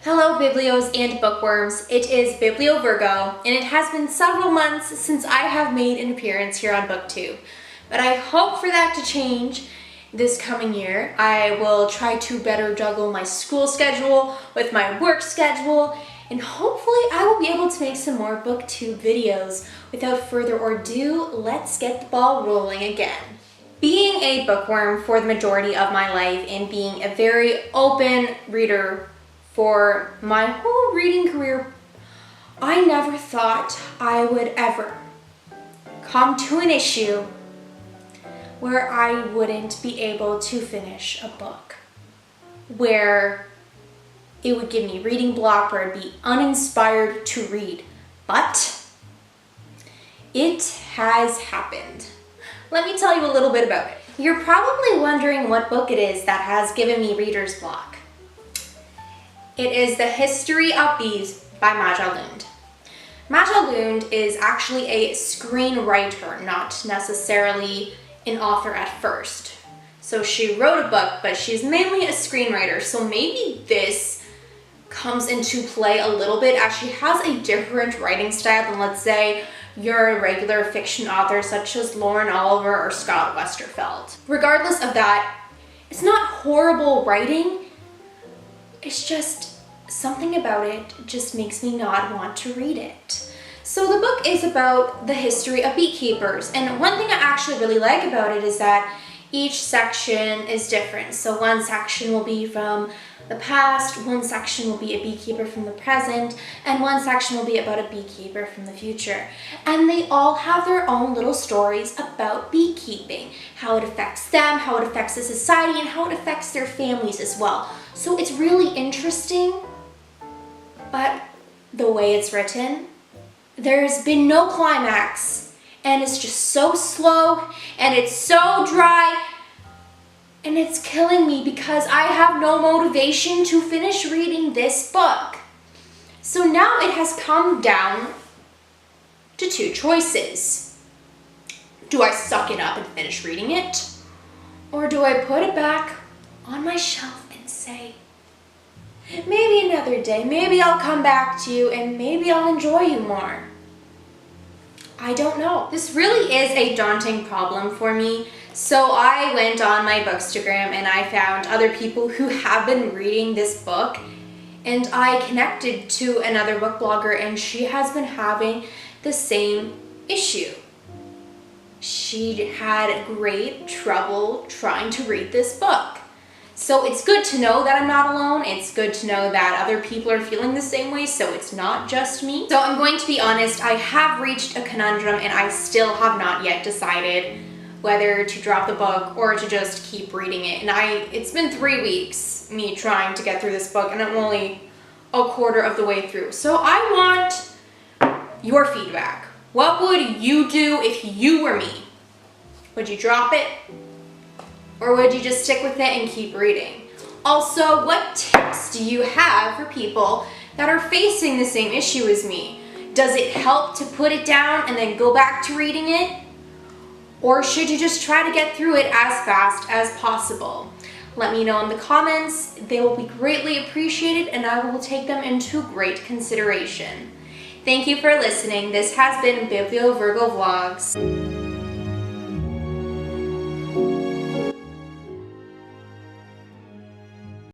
Hello Biblios and bookworms, it is Biblio Virgo, and it has been several months since I have made an appearance here on BookTube. But I hope for that to change this coming year. I will try to better juggle my school schedule with my work schedule, and hopefully I will be able to make some more BookTube videos. Without further ado, let's get the ball rolling again. Being a bookworm for the majority of my life and being a very open reader for my whole reading career, I never thought I would ever come to an issue where I wouldn't be able to finish a book, where it would give me reading block, where I'd be uninspired to read. But it has happened. Let me tell you a little bit about it. You're probably wondering what book it is that has given me reader's block. It is The History of Bees by Maja Lund. Maja Lund is actually a screenwriter, not necessarily an author at first. So she wrote a book, but she's mainly a screenwriter. So maybe this comes into play a little bit, as she has a different writing style than, let's say, your regular fiction author such as Lauren Oliver or Scott Westerfeld. Regardless of that, it's not horrible writing. It's just something about it just makes me not want to read it. So the book is about the history of beekeepers, and one thing I actually really like about it is that each section is different. So one section will be from the past, one section will be a beekeeper from the present, and one section will be about a beekeeper from the future. And they all have their own little stories about beekeeping, how it affects them, how it affects the society, and how it affects their families as well. So it's really interesting, but the way it's written, there's been no climax, and it's just so slow, and it's so dry, and it's killing me because I have no motivation to finish reading this book. So now it has come down to two choices. Do I suck it up and finish reading it? Or do I put it back on my shelf and say, maybe another day, maybe I'll come back to you and maybe I'll enjoy you more? I don't know. This really is a daunting problem for me. So I went on my Bookstagram and I found other people who have been reading this book, and I connected to another book blogger, and she has been having the same issue. She had great trouble trying to read this book. So it's good to know that I'm not alone. It's good to know that other people are feeling the same way, so it's not just me. So I'm going to be honest, I have reached a conundrum and I still have not yet decided whether to drop the book or to just keep reading it. And it's been 3 weeks me trying to get through this book, and I'm only a quarter of the way through. So I want your feedback. What would you do if you were me? Would you drop it? Or would you just stick with it and keep reading? Also, what tips do you have for people that are facing the same issue as me? Does it help to put it down and then go back to reading it? Or should you just try to get through it as fast as possible? Let me know in the comments. They will be greatly appreciated, and I will take them into great consideration. Thank you for listening. This has been Biblio Virgo Vlogs.